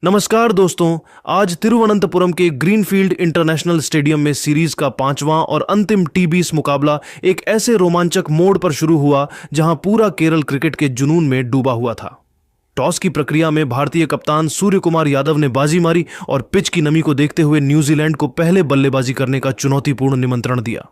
नमस्कार दोस्तों, आज तिरुवनंतपुरम के ग्रीनफील्ड इंटरनेशनल स्टेडियम में सीरीज का 5वां और अंतिम टी20 मुकाबला एक ऐसे रोमांचक मोड़ पर शुरू हुआ जहां पूरा केरल क्रिकेट के जुनून में डूबा हुआ था। टॉस की प्रक्रिया में भारतीय कप्तान सूर्य कुमार यादव ने बाजी मारी और पिच की नमी को देखते हुए न्यूजीलैंड को पहले बल्लेबाजी करने का चुनौतीपूर्ण निमंत्रण दिया।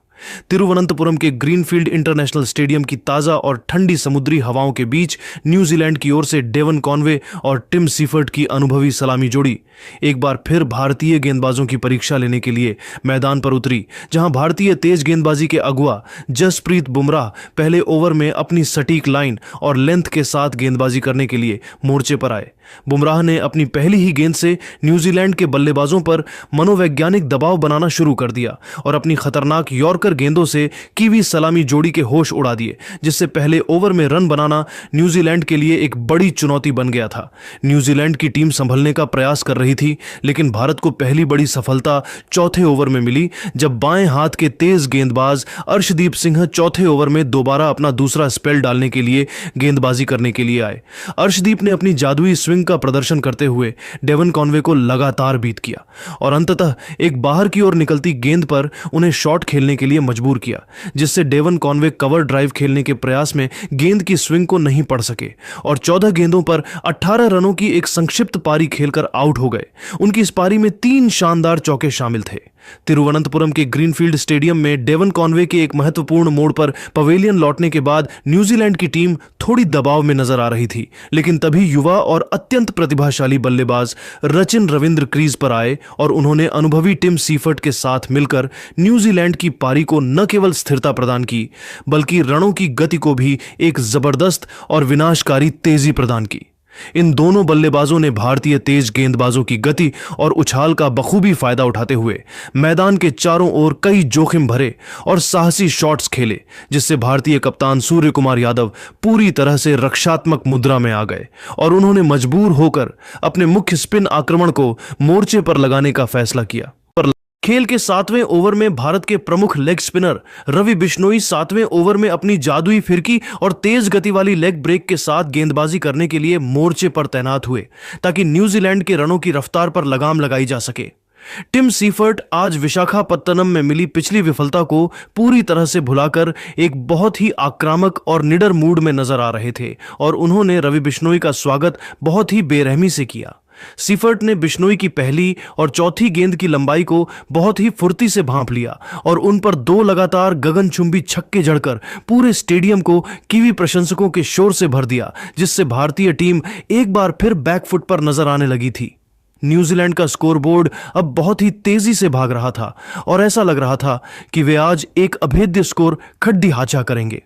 तिरुवनंतपुरम के ग्रीनफील्ड इंटरनेशनल स्टेडियम की ताजा और ठंडी समुद्री हवाओं के बीच न्यूजीलैंड की ओर से डेवन कॉनवे और टिम सीफर्ट की अनुभवी सलामी जोड़ी एक बार फिर भारतीय गेंदबाजों की परीक्षा लेने के लिए मैदान पर उतरी, जहां भारतीय तेज गेंदबाजी के अगुआ जसप्रीत बुमराह पहले ओवर में अपनी सटीक लाइन और लेंथ के साथ गेंदबाजी करने के लिए मोर्चे पर आए। बुमराह ने अपनी पहली ही गेंद से न्यूजीलैंड के बल्लेबाजों पर मनोवैज्ञानिक दबाव बनाना शुरू कर दिया और अपनी खतरनाक यॉर्कर गेंदों से कीवी सलामी जोड़ी के होश उड़ा दिए, जिससे पहले ओवर में रन बनाना न्यूजीलैंड के लिए एक बड़ी चुनौती बन गया था। न्यूजीलैंड की टीम संभलने का प्रयास कर रही थी, लेकिन भारत को पहली बड़ी सफलता चौथे ओवर में मिली, जब बाएं हाथ के तेज गेंदबाज अर्शदीप सिंह चौथे ओवर में दोबारा अपना दूसरा स्पेल डालने के लिए गेंदबाजी करने के लिए आए। अर्शदीप ने अपनी जादुई स्विंग का प्रदर्शन करते हुए डेवन कॉनवे को लगातार बीट किया और अंततः एक बाहर की ओर निकलती गेंद पर उन्हें शॉट खेलने के लिए मजबूर किया, जिससे डेवन कॉनवे कवर ड्राइव खेलने के प्रयास में गेंद की स्विंग को नहीं पढ़ सके और 14 गेंदों पर 18 रनों की एक संक्षिप्त पारी खेलकर आउट हो गए। उनकी इस पारी में 3 शानदार चौके शामिल थे। तिरुवनंतपुरम के ग्रीनफील्ड स्टेडियम में डेवन कॉनवे के एक महत्वपूर्ण मोड़ पर पवेलियन लौटने के बाद न्यूजीलैंड की टीम थोड़ी दबाव में नजर आ रही थी, लेकिन तभी युवा और अत्यंत प्रतिभाशाली बल्लेबाज रचिन रविंद्र क्रीज पर आए और उन्होंने अनुभवी टिम सीफर्ट के साथ मिलकर न्यूजीलैंड की पारी को न केवल स्थिरता प्रदान की, बल्कि रनों की गति को भी एक जबरदस्त और विनाशकारी तेजी प्रदान की। इन दोनों बल्लेबाजों ने भारतीय तेज गेंदबाजों की गति और उछाल का बखूबी फायदा उठाते हुए मैदान के चारों ओर कई जोखिम भरे और साहसी शॉट्स खेले, जिससे भारतीय कप्तान सूर्य कुमार यादव पूरी तरह से रक्षात्मक मुद्रा में आ गए और उन्होंने मजबूर होकर अपने मुख्य स्पिन आक्रमण को मोर्चे पर लगाने का फैसला किया। खेल के 7वें ओवर में भारत के प्रमुख लेग स्पिनर रवि बिश्नोई 7वें ओवर में अपनी जादुई फिरकी और तेज गति वाली लेग ब्रेक के साथ गेंदबाजी करने के लिए मोर्चे पर तैनात हुए, ताकि न्यूजीलैंड के रनों की रफ्तार पर लगाम लगाई जा सके। टिम सीफर्ट आज विशाखापत्तनम में मिली पिछली विफलता को पूरी तरह से भुलाकर एक बहुत ही आक्रामक और निडर मूड में नजर आ रहे थे और उन्होंने रवि बिश्नोई का स्वागत बहुत ही बेरहमी से किया। सीफर्ट ने बिश्नोई की पहली और चौथी गेंद की लंबाई को बहुत ही फुर्ती से भांप लिया और उन पर 2 लगातार गगनचुंबी छक्के जड़कर पूरे स्टेडियम को कीवी प्रशंसकों के शोर से भर दिया, जिससे भारतीय टीम एक बार फिर बैकफुट पर नजर आने लगी थी। न्यूजीलैंड का स्कोरबोर्ड अब बहुत ही तेजी से भाग रहा था और ऐसा लग रहा था कि वे आज एक अभेद्य स्कोर खड्डी हाचा करेंगे।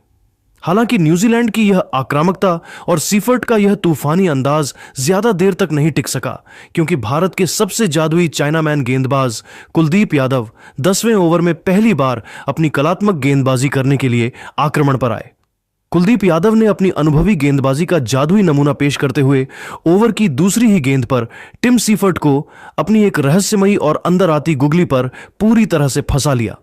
हालांकि न्यूजीलैंड की यह आक्रामकता और सीफर्ट का यह तूफानी अंदाज ज्यादा देर तक नहीं टिक सका, क्योंकि भारत के सबसे जादुई चाइनामैन गेंदबाज कुलदीप यादव 10वें ओवर में पहली बार अपनी कलात्मक गेंदबाजी करने के लिए आक्रमण पर आए। कुलदीप यादव ने अपनी अनुभवी गेंदबाजी का जादुई नमूना पेश करते हुए ओवर की दूसरी ही गेंद पर टिम सीफर्ट को अपनी एक रहस्यमयी और अंदर आती गुगली पर पूरी तरह से फंसा लिया।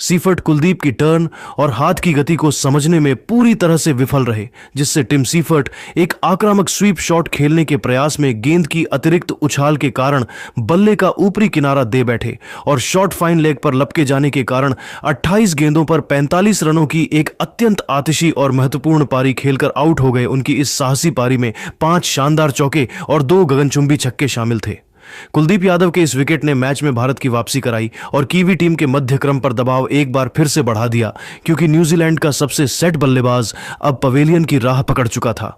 सीफर्ट कुलदीप की टर्न और हाथ की गति को समझने में पूरी तरह से विफल रहे, जिससे टिम सीफर्ट एक आक्रामक स्वीप शॉट खेलने के प्रयास में गेंद की अतिरिक्त उछाल के कारण बल्ले का ऊपरी किनारा दे बैठे और शॉर्ट फाइन लेग पर लपके जाने के कारण 28 गेंदों पर 45 रनों की एक अत्यंत आतिशी और महत्वपूर्ण पारी खेलकर आउट हो गए। उनकी इस साहसी पारी में 5 शानदार चौके और 2 गगनचुंबी छक्के शामिल थे। कुलदीप यादव के इस विकेट ने मैच में भारत की वापसी कराई और कीवी टीम के मध्य क्रम पर दबाव एक बार फिर से बढ़ा दिया, क्योंकि न्यूजीलैंड का सबसे सेट बल्लेबाज अब पवेलियन की राह पकड़ चुका था।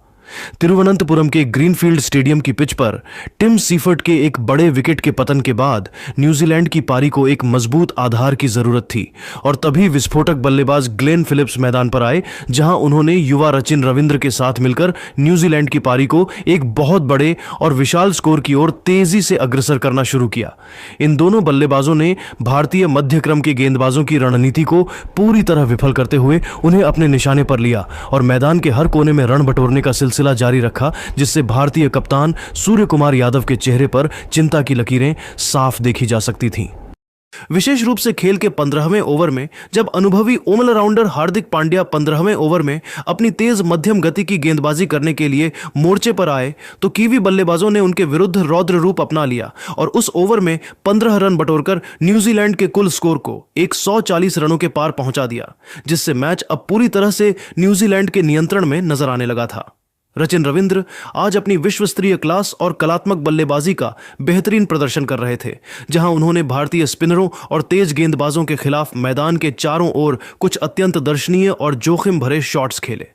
तिरुवनंतपुरम के ग्रीनफील्ड स्टेडियम की पिच पर टिम सीफर्ट के एक बड़े विकेट के पतन के बाद न्यूजीलैंड की पारी को एक मजबूत आधार की जरूरत थी और तभी विस्फोटक बल्लेबाज ग्लेन फिलिप्स मैदान पर आए, जहां उन्होंने युवा रचिन रविंद्र के साथ मिलकर न्यूजीलैंड की पारी को एक बहुत बड़े और विशाल स्कोर की ओर तेजी से अग्रसर करना शुरू किया। इन दोनों बल्लेबाजों ने भारतीय मध्यक्रम के गेंदबाजों की रणनीति को पूरी तरह विफल करते हुए उन्हें अपने निशाने पर लिया और मैदान के हर कोने में रन बटोरने का सिलसिला जारी रखा, जिससे भारतीय कप्तान सूर्य कुमार यादव के चेहरे पर चिंता की लकीरें साफ देखी जा सकती थीं। विशेष रूप से खेल के 15वें ओवर में जब अनुभवी ऑलराउंडर हार्दिक पांड्या 15वें ओवर में अपनी तेज मध्यम गति की गेंदबाजी करने के लिए मोर्चे पर आए तो कीवी बल्लेबाजों ने उनके विरुद्ध रौद्र रूप अपना लिया और उस ओवर में 15 रन बटोरकर न्यूजीलैंड के कुल स्कोर को 140 रनों के पार पहुंचा दिया, जिससे मैच अब पूरी तरह से न्यूजीलैंड के नियंत्रण में नजर आने लगा था। रचिन रविंद्र आज अपनी विश्व स्तरीय क्लास और कलात्मक बल्लेबाजी का बेहतरीन प्रदर्शन कर रहे थे, जहां उन्होंने भारतीय स्पिनरों और तेज गेंदबाजों के खिलाफ मैदान के चारों ओर कुछ अत्यंत दर्शनीय और जोखिम भरे शॉट्स खेले।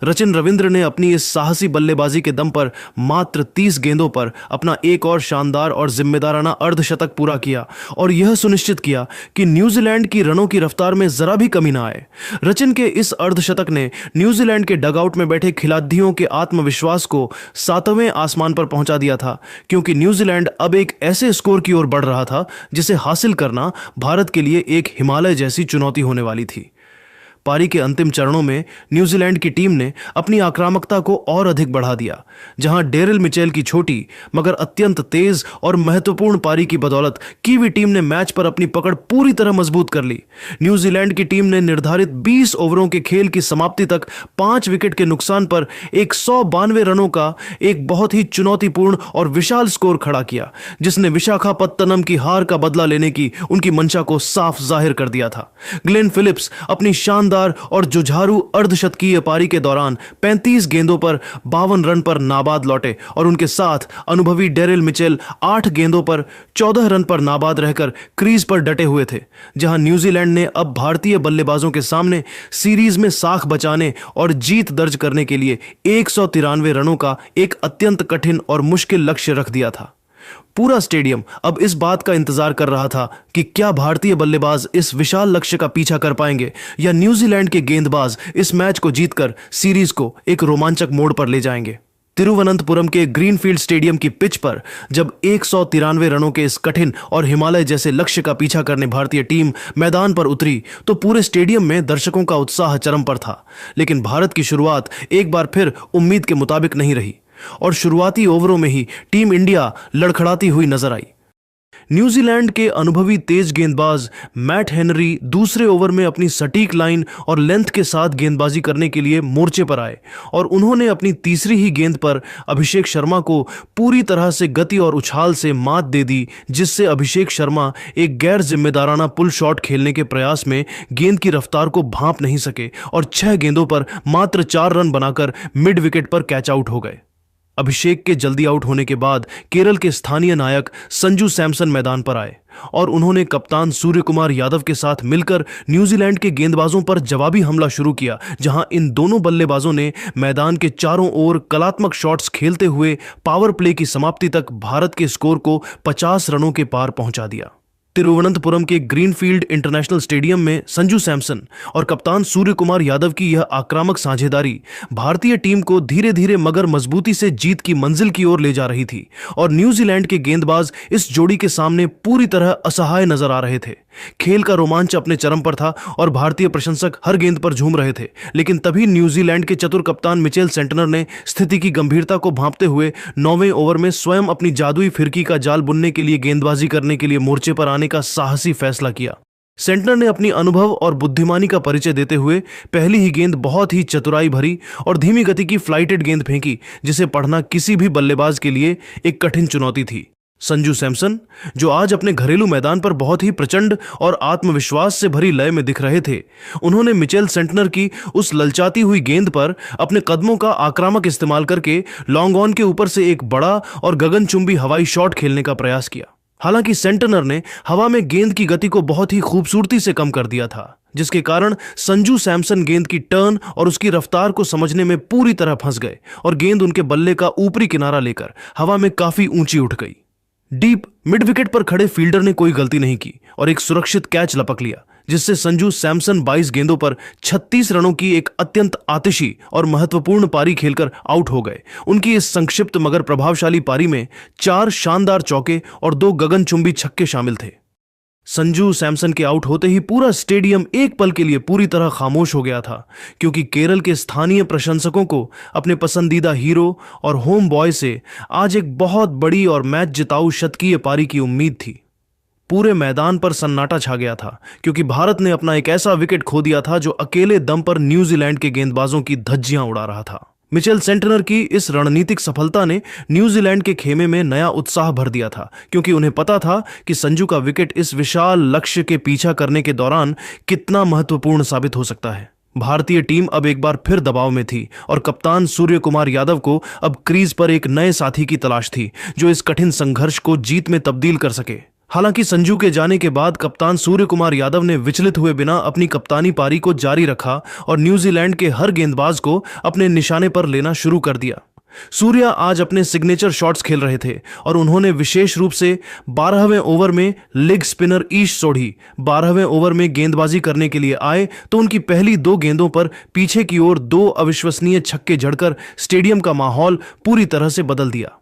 रचिन रविंद्र ने अपनी इस साहसी बल्लेबाजी के दम पर मात्र 30 गेंदों पर अपना एक और शानदार और जिम्मेदाराना अर्धशतक पूरा किया और यह सुनिश्चित किया कि न्यूजीलैंड की रनों की रफ्तार में जरा भी कमी ना आए। रचिन के इस अर्धशतक ने न्यूजीलैंड के डगआउट में बैठे खिलाड़ियों के आत्मविश्वास को 7वें आसमान पर पहुंचा दिया था, क्योंकि न्यूजीलैंड अब एक ऐसे स्कोर की ओर बढ़ रहा था जिसे हासिल करना भारत के लिए एक हिमालय जैसी चुनौती होने वाली थी। पारी के अंतिम चरणों में न्यूजीलैंड की टीम ने अपनी आक्रामकता को और अधिक बढ़ा दिया, जहां डेरिल मिचेल की छोटी मगर अत्यंत तेज और महत्वपूर्ण पारी की बदौलत कीवी टीम ने मैच पर अपनी पकड़ पूरी तरह मजबूत कर ली। न्यूजीलैंड की टीम ने निर्धारित 20 ओवरों के खेल की समाप्ति तक 5 विकेट के नुकसान पर 192 रनों का एक बहुत ही चुनौतीपूर्ण और विशाल स्कोर खड़ा किया, जिसने विशाखापत्तनम की हार का बदला लेने की उनकी मंशा को साफ जाहिर कर दिया था। ग्लेन फिलिप्स अपनी शानदार और जुझारू अर्धशतकीय पारी के दौरान 35 गेंदों पर 52 रन पर नाबाद लौटे और उनके साथ अनुभवी डेरिल मिचेल 8 गेंदों पर 14 रन पर नाबाद रहकर क्रीज पर डटे हुए थे, जहां न्यूजीलैंड ने अब भारतीय बल्लेबाजों के सामने सीरीज में साख बचाने और जीत दर्ज करने के लिए 193 रनों का एक अत्यंत कठिन और मुश्किल लक्ष्य रख दिया था। पूरा स्टेडियम अब इस बात का इंतजार कर रहा था कि क्या भारतीय बल्लेबाज इस विशाल लक्ष्य का पीछा कर पाएंगे या न्यूजीलैंड के गेंदबाज इस मैच को जीतकर सीरीज को एक रोमांचक मोड़ पर ले जाएंगे। तिरुवनंतपुरम के ग्रीनफील्ड स्टेडियम की पिच पर जब 193 रनों के इस कठिन और हिमालय जैसे लक्ष्य का पीछा करने भारतीय टीम मैदान पर उतरी तो पूरे स्टेडियम में दर्शकों का उत्साह चरम पर था। लेकिन भारत की शुरुआत एक बार फिर उम्मीद के मुताबिक नहीं रही और शुरुआती ओवरों में ही टीम इंडिया लड़खड़ाती हुई नजर आई। न्यूजीलैंड के अनुभवी तेज गेंदबाज मैट हेनरी दूसरे ओवर में अपनी सटीक लाइन और लेंथ के साथ गेंदबाजी करने के लिए मोर्चे पर आए और उन्होंने अपनी तीसरी ही गेंद पर अभिषेक शर्मा को पूरी तरह से गति और उछाल से मात दे दी, जिससे अभिषेक शर्मा एक गैर जिम्मेदाराना पुल शॉट खेलने के प्रयास में गेंद की रफ्तार को भांप नहीं सके और 6 गेंदों पर मात्र 4 रन बनाकर मिड विकेट पर कैच आउट हो गए। अभिषेक के जल्दी आउट होने के बाद केरल के स्थानीय नायक संजू सैमसन मैदान पर आए और उन्होंने कप्तान सूर्य कुमार यादव के साथ मिलकर न्यूजीलैंड के गेंदबाजों पर जवाबी हमला शुरू किया, जहां इन दोनों बल्लेबाजों ने मैदान के चारों ओर कलात्मक शॉट्स खेलते हुए पावर प्ले की समाप्ति तक भारत के स्कोर को 50 रनों के पार पहुंचा दिया। तिरुवनंतपुरम के ग्रीनफील्ड इंटरनेशनल स्टेडियम में संजू सैमसन और कप्तान सूर्य कुमार यादव की यह आक्रामक साझेदारी भारतीय टीम को धीरे धीरे मगर मजबूती से जीत की मंजिल की ओर ले जा रही थी और न्यूजीलैंड के गेंदबाज इस जोड़ी के सामने पूरी तरह असहाय नजर आ रहे थे। खेल का रोमांच अपने चरम पर था और भारतीय प्रशंसक हर गेंद पर झूम रहे थे, लेकिन तभी न्यूजीलैंड के चतुर कप्तान मिचेल सेंटनर ने स्थिति की गंभीरता को भांपते हुए 9वें ओवर में स्वयं अपनी जादुई फिरकी का जाल बुनने के लिए गेंदबाजी करने के लिए मोर्चे पर आने का साहसी फैसला किया। सेंटनर ने अपनी अनुभव और बुद्धिमानी का परिचय देते हुए पहली ही गेंद बहुत ही चतुराई भरी और धीमी गति की फ्लाइटेड गेंद फेंकी, जिसे पढ़ना किसी भी बल्लेबाज के लिए एक कठिन चुनौती थी। संजू सैमसन, जो आज अपने घरेलू मैदान पर बहुत ही प्रचंड और आत्मविश्वास से भरी लय में दिख रहे थे, उन्होंने मिचेल सेंटनर की उस ललचाती हुई गेंद पर अपने कदमों का आक्रामक इस्तेमाल करके लॉन्ग ऑन के ऊपर से एक बड़ा और गगनचुंबी हवाई शॉट खेलने का प्रयास किया। हालांकि सेंटनर ने हवा में गेंद की गति को बहुत ही खूबसूरती से कम कर दिया था, जिसके कारण संजू सैमसन गेंद की टर्न और उसकी रफ्तार को समझने में पूरी तरह फंस गए और गेंद उनके बल्ले का ऊपरी किनारा लेकर हवा में काफी ऊंची उठ गई। डीप मिड विकेट पर खड़े फील्डर ने कोई गलती नहीं की और एक सुरक्षित कैच लपक लिया, जिससे संजू सैमसन 22 गेंदों पर 36 रनों की एक अत्यंत आतिशी और महत्वपूर्ण पारी खेलकर आउट हो गए। उनकी इस संक्षिप्त मगर प्रभावशाली पारी में 4 शानदार चौके और 2 गगनचुंबी छक्के शामिल थे। संजू सैमसन के आउट होते ही पूरा स्टेडियम एक पल के लिए पूरी तरह खामोश हो गया था, क्योंकि केरल के स्थानीय प्रशंसकों को अपने पसंदीदा हीरो और होम बॉय से आज एक बहुत बड़ी और मैच जिताऊ शतकीय पारी की उम्मीद थी। पूरे मैदान पर सन्नाटा छा गया था, क्योंकि भारत ने अपना एक ऐसा विकेट खो दिया था जो अकेले दम पर न्यूजीलैंड के गेंदबाजों की धज्जियां उड़ा रहा था। मिचेल सेंटनर की इस रणनीतिक सफलता ने न्यूजीलैंड के खेमे में नया उत्साह भर दिया था, क्योंकि उन्हें पता था कि संजू का विकेट इस विशाल लक्ष्य के पीछा करने के दौरान कितना महत्वपूर्ण साबित हो सकता है। भारतीय टीम अब एक बार फिर दबाव में थी और कप्तान सूर्य कुमार यादव को अब क्रीज पर एक नए साथी की तलाश थी जो इस कठिन संघर्ष को जीत में तब्दील कर सके। हालांकि संजू के जाने के बाद कप्तान सूर्य कुमार यादव ने विचलित हुए बिना अपनी कप्तानी पारी को जारी रखा और न्यूजीलैंड के हर गेंदबाज को अपने निशाने पर लेना शुरू कर दिया। सूर्या आज अपने सिग्नेचर शॉट्स खेल रहे थे और उन्होंने विशेष रूप से 12वें ओवर में लेग स्पिनर ईश सोढ़ी 12वें ओवर में गेंदबाजी करने के लिए आए तो उनकी पहली 2 गेंदों पर पीछे की ओर 2 अविश्वसनीय छक्के जड़कर स्टेडियम का माहौल पूरी तरह से बदल दिया।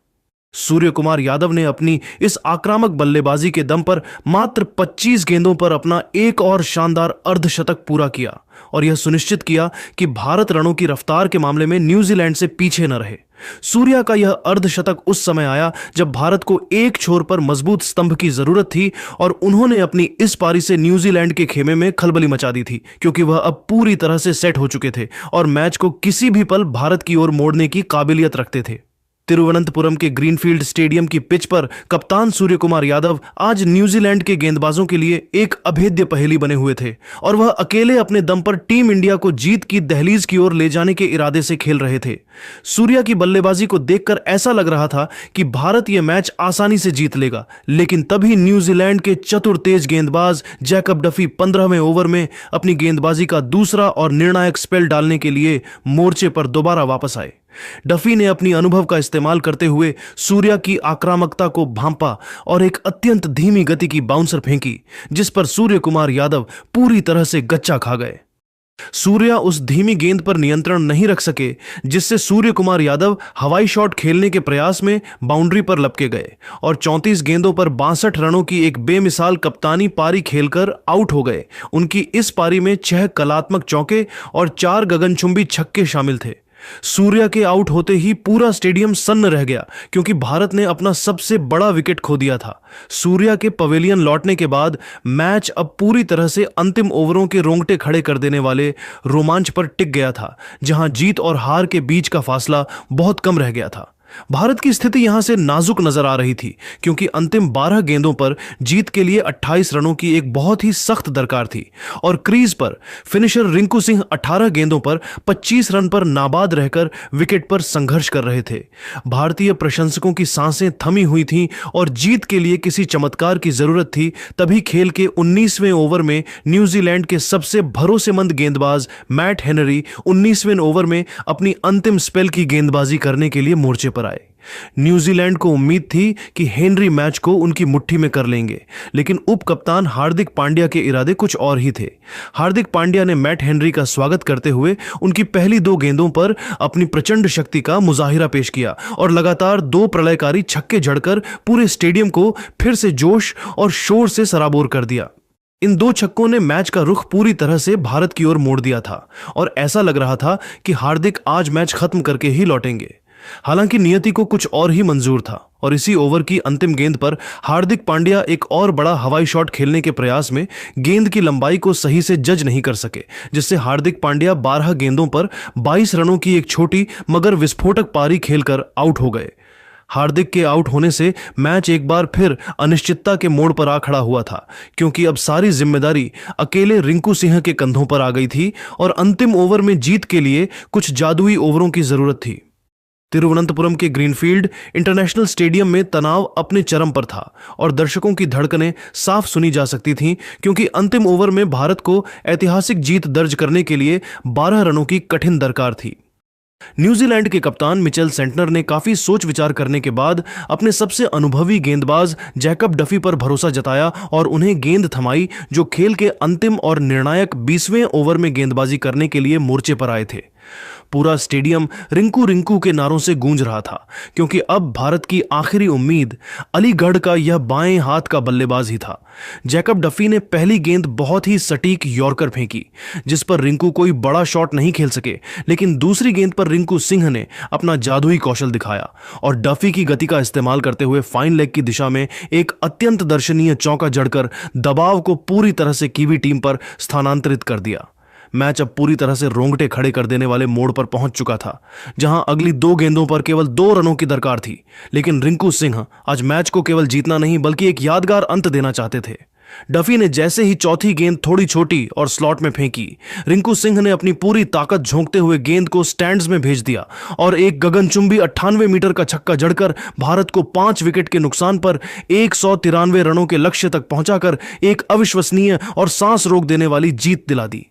सूर्य कुमार यादव ने अपनी इस आक्रामक बल्लेबाजी के दम पर मात्र 25 गेंदों पर अपना एक और शानदार अर्धशतक पूरा किया और यह सुनिश्चित किया कि भारत रनों की रफ्तार के मामले में न्यूजीलैंड से पीछे न रहे। सूर्या का यह अर्धशतक उस समय आया जब भारत को एक छोर पर मजबूत स्तंभ की जरूरत थी और उन्होंने अपनी इस पारी से न्यूजीलैंड के खेमे में खलबली मचा दी थी, क्योंकि वह अब पूरी तरह से सेट हो चुके थे और मैच को किसी भी पल भारत की ओर मोड़ने की काबिलियत रखते थे। तिरुवनंतपुरम के ग्रीनफील्ड स्टेडियम की पिच पर कप्तान सूर्य कुमार यादव आज न्यूजीलैंड के गेंदबाजों के लिए एक अभेद्य पहेली बने हुए थे और वह अकेले अपने दम पर टीम इंडिया को जीत की दहलीज की ओर ले जाने के इरादे से खेल रहे थे। सूर्या की बल्लेबाजी को देखकर ऐसा लग रहा था कि भारत यह मैच आसानी से जीत लेगा, लेकिन तभी न्यूजीलैंड के चतुर तेज गेंदबाज जैकब डफी 15वें ओवर में अपनी गेंदबाजी का दूसरा और निर्णायक स्पेल डालने के लिए मोर्चे पर दोबारा वापस आए। डफी ने अपनी अनुभव का इस्तेमाल करते हुए सूर्या की आक्रामकता को भांपा और एक अत्यंत धीमी गति की बाउंसर फेंकी, जिस पर सूर्य कुमार यादव पूरी तरह से गच्चा खा गए। सूर्या उस धीमी गेंद पर नियंत्रण नहीं रख सके, जिससे सूर्य कुमार यादव हवाई शॉट खेलने के प्रयास में बाउंड्री पर लपके गए और 34 गेंदों पर 62 रनों की एक बेमिसाल कप्तानी पारी खेलकर आउट हो गए। उनकी इस पारी में 6 कलात्मक चौके और 4 गगनचुंबी छक्के शामिल थे। सूर्या के आउट होते ही पूरा स्टेडियम सन्न रह गया, क्योंकि भारत ने अपना सबसे बड़ा विकेट खो दिया था। सूर्या के पवेलियन लौटने के बाद मैच अब पूरी तरह से अंतिम ओवरों के रोंगटे खड़े कर देने वाले रोमांच पर टिक गया था, जहां जीत और हार के बीच का फासला बहुत कम रह गया था। भारत की स्थिति यहां से नाजुक नजर आ रही थी, क्योंकि अंतिम 12 गेंदों पर जीत के लिए 28 रनों की एक बहुत ही सख्त दरकार थी और क्रीज पर फिनिशर रिंकू सिंह 18 गेंदों पर 25 रन पर नाबाद रहकर विकेट पर संघर्ष कर रहे थे। भारतीय प्रशंसकों की सांसें थमी हुई थीं और जीत के लिए किसी चमत्कार की जरूरत थी। तभी खेल के 19वें ओवर में न्यूजीलैंड के सबसे भरोसेमंद गेंदबाज मैट हेनरी 19वें ओवर में अपनी अंतिम स्पेल की गेंदबाजी करने के लिए मोर्चे पर आए। न्यूजीलैंड को उम्मीद थी कि हेनरी मैच को उनकी मुट्ठी में कर लेंगे, लेकिन उप कप्तान हार्दिक पांड्या के इरादे कुछ और ही थे। हार्दिक पांड्या ने मैट हेनरी का स्वागत करते हुए उनकी पहली 2 गेंदों पर अपनी प्रचंड शक्ति का मुजाहिरा पेश किया और लगातार 2 प्रलयकारी छक्के जड़कर पूरे स्टेडियम को फिर से जोश और शोर से सराबोर कर दिया। इन 2 छक्कों ने मैच का रुख पूरी तरह से भारत की ओर मोड़ दिया था और ऐसा लग रहा था कि हार्दिक आज मैच खत्म करके ही लौटेंगे। हालांकि नियति को कुछ और ही मंजूर था और इसी ओवर की अंतिम गेंद पर हार्दिक पांड्या एक और बड़ा हवाई शॉट खेलने के प्रयास में गेंद की लंबाई को सही से जज नहीं कर सके, जिससे हार्दिक पांड्या 12 गेंदों पर 22 रनों की एक छोटी मगर विस्फोटक पारी खेलकर आउट हो गए। हार्दिक के आउट होने से मैच एक बार फिर अनिश्चितता के मोड़ पर आ खड़ा हुआ था, क्योंकि अब सारी जिम्मेदारी अकेले रिंकू सिंह के कंधों पर आ गई थी और अंतिम ओवर में जीत के लिए कुछ जादुई ओवरों की जरूरत थी। तिरुवनंतपुरम के ग्रीनफील्ड इंटरनेशनल स्टेडियम में तनाव अपने चरम पर था और दर्शकों की धड़कनें साफ सुनी जा सकती थीं, क्योंकि अंतिम ओवर में भारत को ऐतिहासिक जीत दर्ज करने के लिए 12 रनों की कठिन दरकार थी। न्यूजीलैंड के कप्तान मिचेल सेंटनर ने काफी सोच विचार करने के बाद अपने सबसे अनुभवी गेंदबाज जैकब डफी पर भरोसा जताया और उन्हें गेंद थमाई, जो खेल के अंतिम और निर्णायक 20वें ओवर में गेंदबाजी करने के लिए मोर्चे पर आए थे। पूरा स्टेडियम रिंकू रिंकू के नारों से गूंज रहा था, क्योंकि अब भारत की आखिरी उम्मीद अलीगढ़ का यह बाएं हाथ का बल्लेबाज ही था। जैकब डफी ने पहली गेंद बहुत ही सटीक यॉर्कर फेंकी, जिस पर रिंकू कोई बड़ा शॉट नहीं खेल सके, लेकिन दूसरी गेंद पर रिंकू सिंह ने अपना जादुई कौशल दिखाया और डफी की गति का इस्तेमाल करते हुए फाइन लेग की दिशा में एक अत्यंत दर्शनीय चौका जड़कर दबाव को पूरी तरह से कीवी टीम पर स्थानांतरित कर दिया। मैच अब पूरी तरह से रोंगटे खड़े कर देने वाले मोड़ पर पहुंच चुका था, जहां अगली 2 गेंदों पर केवल 2 रनों की दरकार थी। लेकिन रिंकू सिंह आज मैच को केवल जीतना नहीं बल्कि एक यादगार अंत देना चाहते थे। डफी ने जैसे ही चौथी गेंद थोड़ी छोटी और स्लॉट में फेंकी, रिंकू सिंह ने अपनी पूरी ताकत झोंकते हुए गेंद को स्टैंड्स में भेज दिया और एक गगनचुंबी 98 मीटर का छक्का जड़कर भारत को 5 विकेट के नुकसान पर 193 रनों के लक्ष्य तक पहुंचाकर एक अविश्वसनीय और सांस रोक देने वाली जीत दिला दी।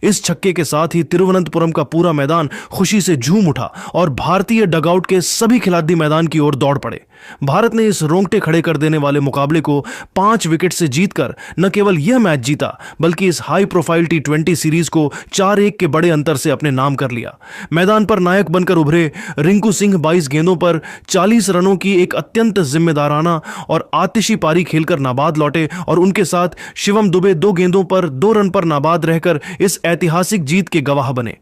इस छक्के के साथ ही तिरुवनंतपुरम का पूरा मैदान खुशी से झूम उठा और भारतीय डगआउट के सभी खिलाड़ी मैदान की ओर दौड़ पड़े। भारत ने इस रोंगटे खड़े कर देने वाले मुकाबले को 5 विकेट से जीतकर न केवल यह मैच जीता बल्कि इस हाई प्रोफाइल T20 सीरीज को 4-1 के बड़े अंतर से अपने नाम कर लिया। मैदान पर नायक बनकर उभरे रिंकू सिंह 22 गेंदों पर 40 रनों की एक अत्यंत जिम्मेदाराना और आतिशी पारी खेलकर नाबाद लौटे और उनके साथ शिवम दुबे 2 गेंदों पर 2 रन पर नाबाद रहकर इस ऐतिहासिक जीत के गवाह बने।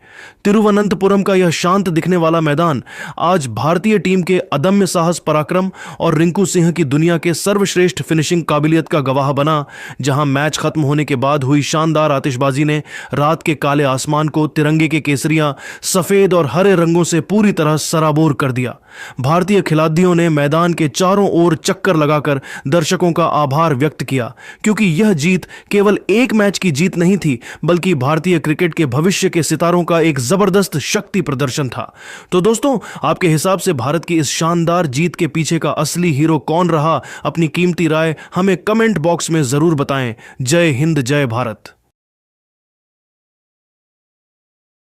तिरुवनंतपुरम का यह शांत दिखने वाला मैदान आज भारतीय टीम के अदम्य साहस, पराक्रम और रिंकू सिंह की दुनिया के सर्वश्रेष्ठ फिनिशिंग काबिलियत का गवाह बना, जहां मैच खत्म होने के बाद हुई शानदार आतिशबाजी ने रात के काले आसमान को तिरंगे के केसरिया, सफेद और हरे रंगों से पूरी तरह सराबोर कर दिया। भारतीय खिलाड़ियों ने मैदान के चारों ओर चक्कर लगाकर दर्शकों का आभार व्यक्त किया, क्योंकि यह जीत केवल एक मैच की जीत नहीं थी बल्कि भारतीय क्रिकेट के भविष्य के सितारों का एक जबरदस्त शक्ति प्रदर्शन था। तो दोस्तों, आपके हिसाब से भारत की इस शानदार जीत के पीछे का असली हीरो कौन रहा? अपनी कीमती राय हमें कमेंट बॉक्स में जरूर बताएं। जय हिंद, जय भारत।